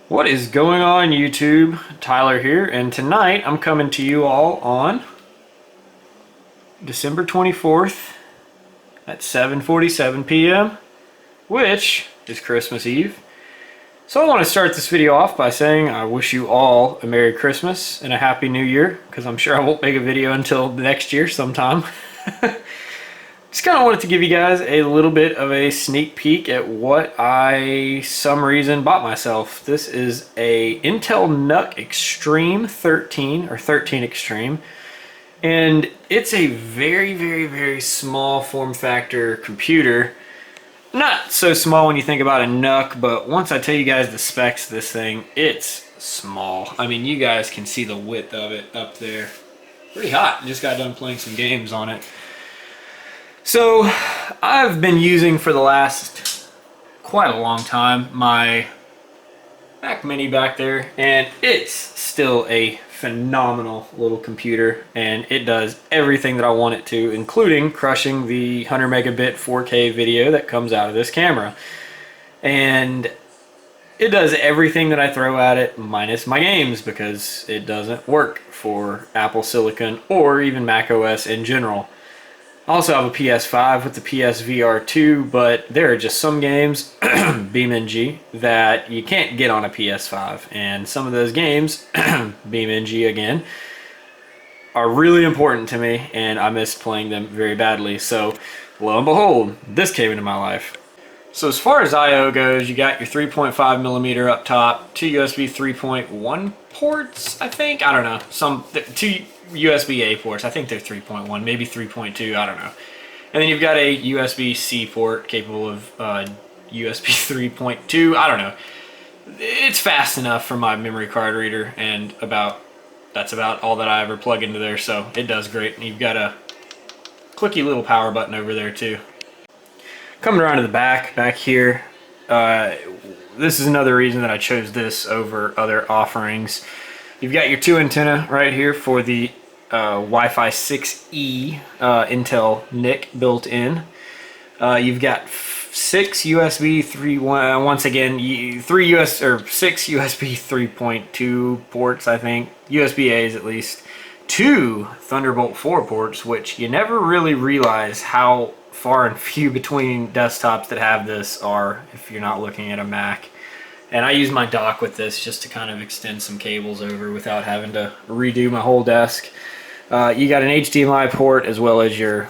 What is going on, YouTube? Tyler here, and tonight I'm coming to you all on December 24th at 7:47 p.m., which is Christmas Eve. So I want to start this video off by saying I wish you all a Merry Christmas and a Happy New Year, because I'm sure I won't make a video until next year sometime. Just kind of wanted to give you guys a little bit of a sneak peek at what I, some reason, bought myself. This is a Intel NUC Extreme 13, or 13 Extreme. And it's a very small form factor computer. Not so small when you think about a NUC, but once I tell you guys the specs of this thing, it's small. I mean, you guys can see the width of it up there. Pretty hot. Just got done playing some games on it. So I've been using for the last quite a long time my Mac Mini back there, and it's still a phenomenal little computer, and it does everything that I want it to, including crushing the 100 megabit 4K video that comes out of this camera. And it does everything that I throw at it minus my games, because it doesn't work for Apple Silicon or even Mac OS in general. I also have a PS5 with the PSVR 2, but there are just some games, BeamNG, that you can't get on a PS5. And some of those games, BeamNG again, are really important to me, and I miss playing them very badly. So, lo and behold, this came into my life. So as far as I/O goes, you got your 3.5 millimeter up top, two USB 3.1 ports, I think. I don't know. Two USB-A ports. I think they're 3.1, maybe 3.2. I don't know. And then you've got a USB-C port capable of USB 3.2. I don't know. It's fast enough for my memory card reader, and that's about all that I ever plug into there. So it does great. And you've got a clicky little power button over there too. Coming around to the back here, this is another reason that I chose this over other offerings. You've got your two antenna right here for the Wi-Fi 6E Intel NIC built in. You've got six USB 3.1, once again, six USB 3.2 ports, I think, USB-A's at least, two Thunderbolt 4 ports, which you never really realize how far and few between desktops that have this are if you're not looking at a Mac. And I use my dock with this just to kind of extend some cables over without having to redo my whole desk. You got an HDMI port as well as your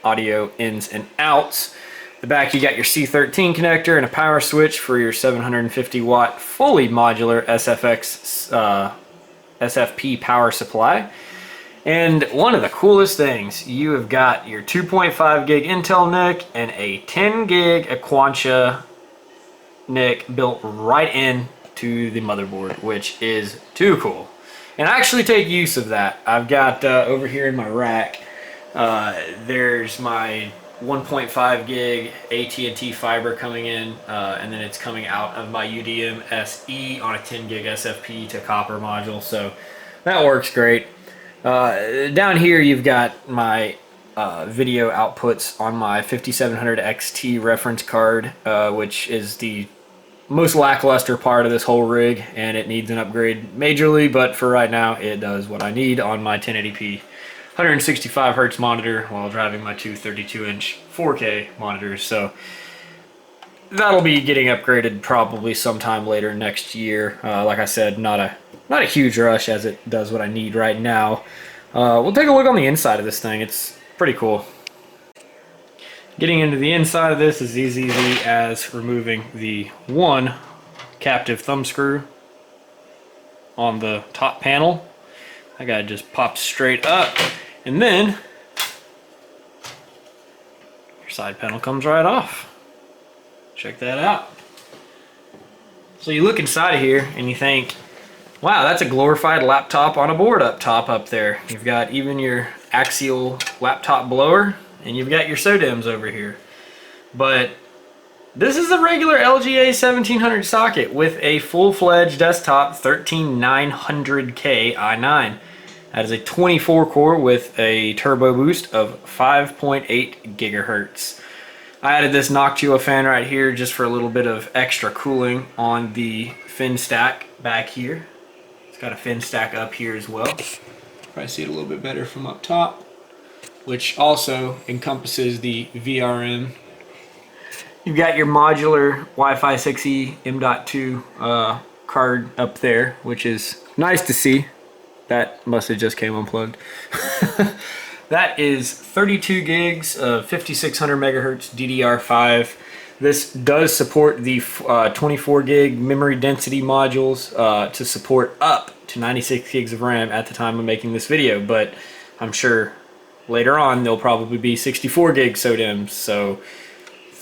audio ins and outs. The back, you got your C13 connector and a power switch for your 750 watt fully modular SFP power supply. And one of the coolest things, you have got your 2.5 gig Intel NIC and a 10 gig Aquantia NIC built right in to the motherboard, which is too cool. And I actually take use of that. I've got over here in my rack, there's my 1.5 gig AT&T fiber coming in, and then it's coming out of my UDM SE on a 10 gig SFP to copper module, so that works great. Down here you've got my video outputs on my 5700 XT reference card, which is the most lackluster part of this whole rig, and it needs an upgrade majorly, but for right now it does what I need on my 1080p 165 Hz monitor while driving my two 32-inch 4K monitors. So that'll be getting upgraded probably sometime later next year. Like I said, not a huge rush, as it does what I need right now. We'll take a look on the inside of this thing. It's pretty cool. Getting into the inside of this is as easy as removing the one captive thumb screw on the top panel. That guy just pops straight up, and then your side panel comes right off. Check that out. So you look inside of here and you think, wow, that's a glorified laptop on a board up top up there. You've got even your axial laptop blower, and you've got your SODIMMs over here. But this is a regular LGA 1700 socket with a full-fledged desktop 13900K i9. That is a 24 core with a turbo boost of 5.8 gigahertz. I added this Noctua fan right here just for a little bit of extra cooling on the fin stack back here. It's got a fin stack up here as well. Probably see it a little bit better from up top, which also encompasses the VRM. You've got your modular Wi-Fi 6E M.2 card up there, which is nice to see. That must have just came unplugged. That is 32 gigs of 5600 megahertz DDR5. This does support the 24 gig memory density modules to support up to 96 gigs of RAM at the time of making this video, but I'm sure later on there'll probably be 64 gig SODIMMs. So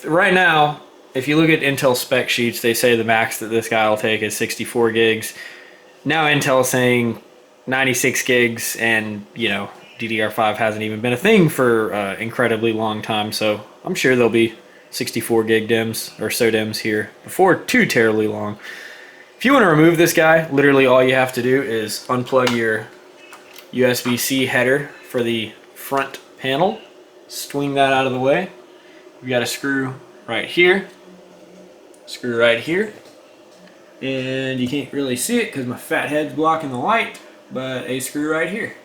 right now, if you look at Intel spec sheets, they say the max that this guy will take is 64 gigs. Now Intel's saying 96 gigs, and you know, DDR5 hasn't even been a thing for incredibly long time, so I'm sure there'll be 64 gig DIMMs or SODIMMs here before too terribly long. If you want to remove this guy, literally all you have to do is unplug your USB-C header for the front panel, swing that out of the way. You've got a screw right here, screw right here, and you can't really see it because my fat head's blocking the light, but a screw right here.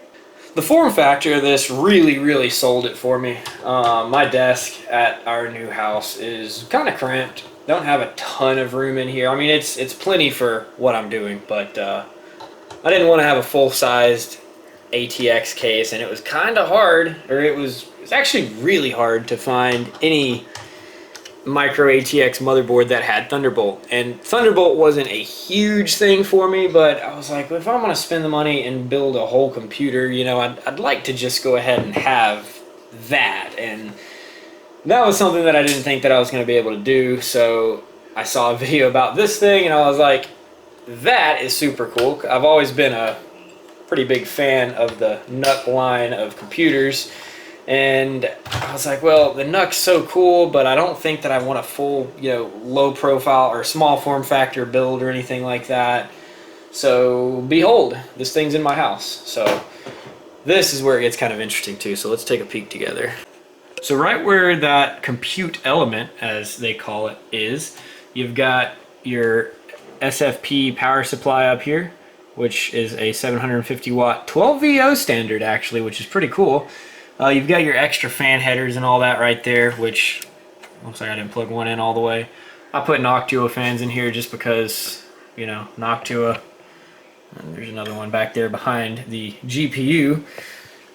The form factor of this really sold it for me. My desk at our new house is kind of cramped. Don't have a ton of room in here. I mean, it's plenty for what I'm doing, but I didn't want to have a full-sized ATX case, and it was kind of hard, or it was actually really hard to find any micro ATX motherboard that had Thunderbolt. And Thunderbolt wasn't a huge thing for me, but I was like, well, if I'm going to spend the money and build a whole computer, you know, I'd like to just go ahead and have that. And that was something that I didn't think that I was going to be able to do. So I saw a video about this thing, and I was like, that is super cool. I've always been a pretty big fan of the NUC line of computers, and I was like, well, the NUC's so cool, but I don't think that I want a full, you know, low profile or small form factor build or anything like that. So behold, this thing's in my house. So this is where it gets kind of interesting too. So let's take a peek together. So right where that compute element, as they call it, is, you've got your SFP power supply up here, which is a 750 watt 12 VO standard actually, which is pretty cool. You've got your extra fan headers and all that right there, which looks like I didn't plug one in all the way. I put Noctua fans in here just because, you know, Noctua. And there's another one back there behind the GPU.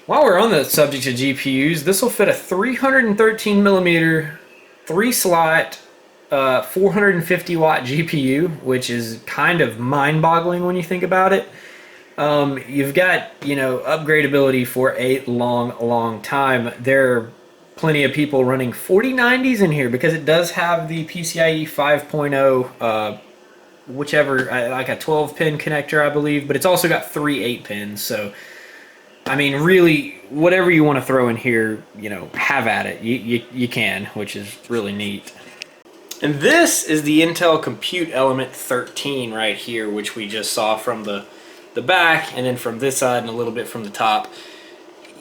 While we're on the subject of GPUs, this will fit a 313 millimeter, 3-slot, 450 watt GPU, which is kind of mind-boggling when you think about it. You've got, you know, upgradability for a long time. There are plenty of people running 4090s in here because it does have the PCIe 5.0, whichever, like a 12-pin connector, I believe, but it's also got 3 8-pins. So, I mean, really, whatever you want to throw in here, you know, have at it. You can, which is really neat. And this is the Intel Compute Element 13 right here, which we just saw from the back, and then from this side and a little bit from the top.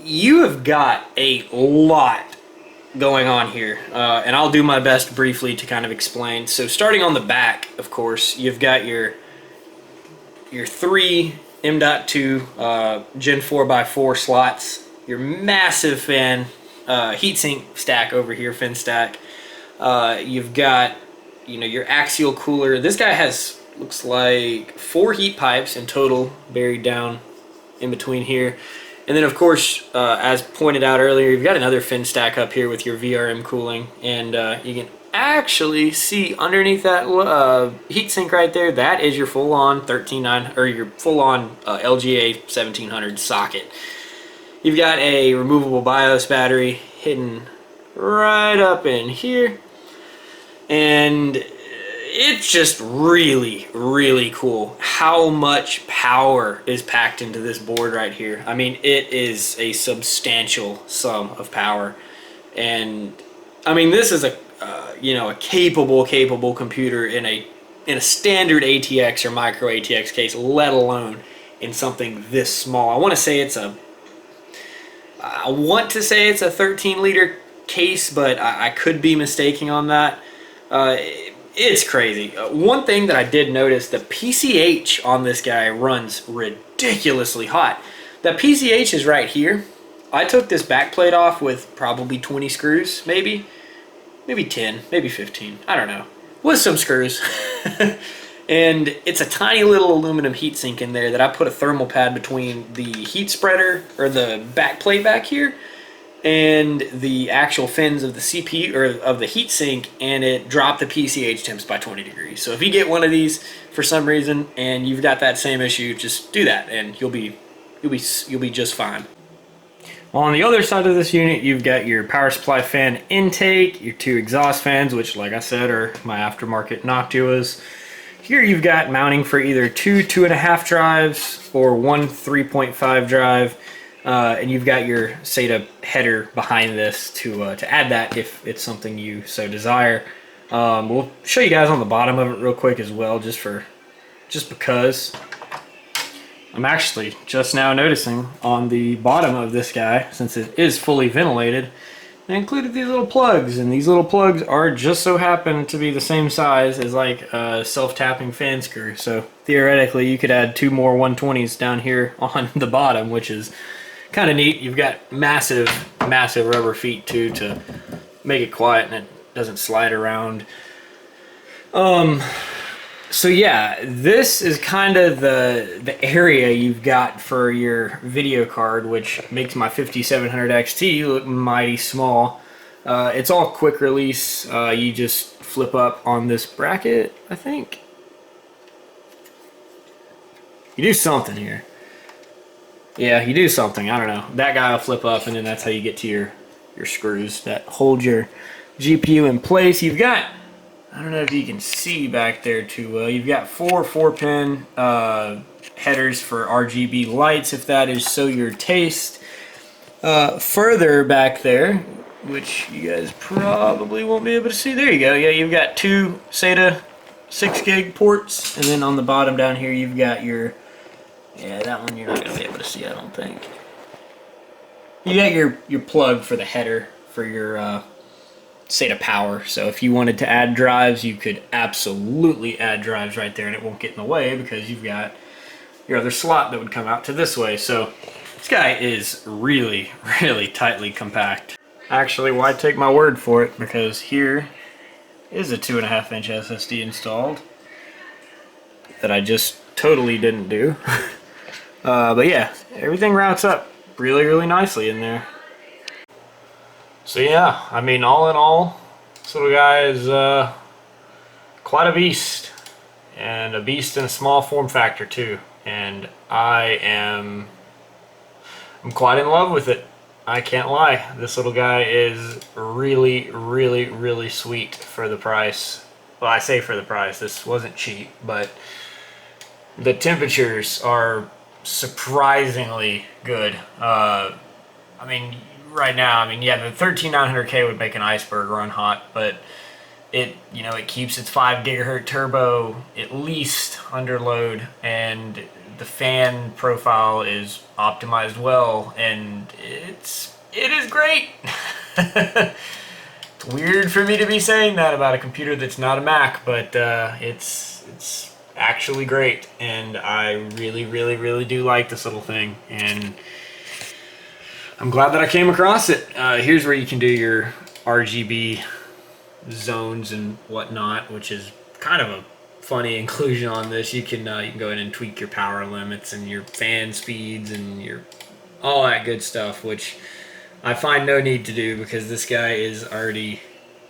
You have got a lot going on here, and I'll do my best briefly to kind of explain. So starting on the back, of course, you've got your 3 M.2 Gen 4x4 slots, your massive fan heatsink stack over here, fin stack. You've got, you know, your axial cooler. This guy has, looks like 4 heat pipes in total buried down in between here. And then of course, as pointed out earlier, you've got another fin stack up here with your VRM cooling, and you can actually see underneath that heatsink right there, that is your full-on 139 or your full-on LGA 1700 socket. You've got a removable BIOS battery hidden right up in here, and it's just really cool how much power is packed into this board right here. I mean, it is a substantial sum of power, and I mean, this is a you know, a capable computer in a standard ATX or micro ATX case, let alone in something this small. I want to say it's a 13 liter case, but I could be mistaken on that. It's crazy. One thing that I did notice, the PCH on this guy runs ridiculously hot. The PCH is right here. I took this back plate off with probably 20 screws, maybe 10, maybe 15, I don't know, with some screws. And it's a tiny little aluminum heatsink in there that I put a thermal pad between the heat spreader, or the back plate back here, and the actual fins of the CPU, or of the heatsink, and it dropped the PCH temps by 20 degrees. So if you get one of these for some reason and you've got that same issue, just do that and you'll be just fine. On the other side of this unit, you've got your power supply fan intake, your 2 exhaust fans, which, like I said, are my aftermarket Noctuas. Here you've got mounting for either 2 2.5 drives or 1 3.5 drive, and you've got your SATA header behind this to add that if it's something you so desire. We'll show you guys on the bottom of it real quick as well, just because. I'm actually just now noticing on the bottom of this guy, since it is fully ventilated, they included these little plugs, and these little plugs are just so happen to be the same size as like a self-tapping fan screw. So theoretically you could add 2 more 120s down here on the bottom, which is kind of neat. You've got massive rubber feet too to make it quiet and it doesn't slide around. So yeah, this is kind of the area you've got for your video card, which makes my 5700 XT look mighty small. It's all quick release. You just flip up on this bracket, I think. You do something here. Yeah, you do something, I don't know. That guy will flip up, and then that's how you get to your screws that hold your GPU in place. You've got, I don't know if you can see back there too well, you've got 4 4-pin headers for RGB lights, if that is so your taste. Further back there, which you guys probably won't be able to see, there you go. Yeah, you've got 2 SATA 6 gig ports, and then on the bottom down here you've got your, yeah, that one you're not going to be able to see, I don't think. You got your plug for the header for your SATA power. So if you wanted to add drives, you could absolutely add drives right there and it won't get in the way because you've got your other slot that would come out to this way. So this guy is really tightly compact. Actually, why take my word for it, because here is a 2.5-inch SSD installed that I just totally didn't do. But yeah, everything routes up really nicely in there. So yeah, I mean, all in all, this little guy is quite a beast, and a beast in a small form factor too. And I'm quite in love with it. I can't lie. This little guy is really sweet for the price. Well, I say for the price. This wasn't cheap, but the temperatures are surprisingly good. I mean, right now, I mean, yeah, the 13900K would make an iceberg run hot, but it keeps its 5 gigahertz turbo at least under load, and the fan profile is optimized well, and it is great. It's weird for me to be saying that about a computer that's not a Mac, but it's actually great, and I really do like this little thing, and I'm glad that I came across it. Here's where you can do your RGB zones and whatnot, which is kind of a funny inclusion on this. You can go in and tweak your power limits and your fan speeds and your all that good stuff, which I find no need to do because this guy is already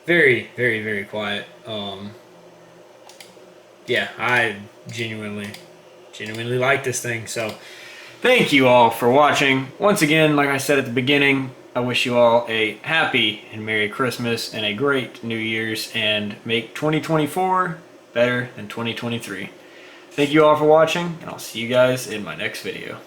very quiet. Yeah, I genuinely like this thing. So thank you all for watching. Once again, like I said at the beginning, I wish you all a happy and Merry Christmas and a great New Year's, and make 2024 better than 2023. Thank you all for watching, and I'll see you guys in my next video.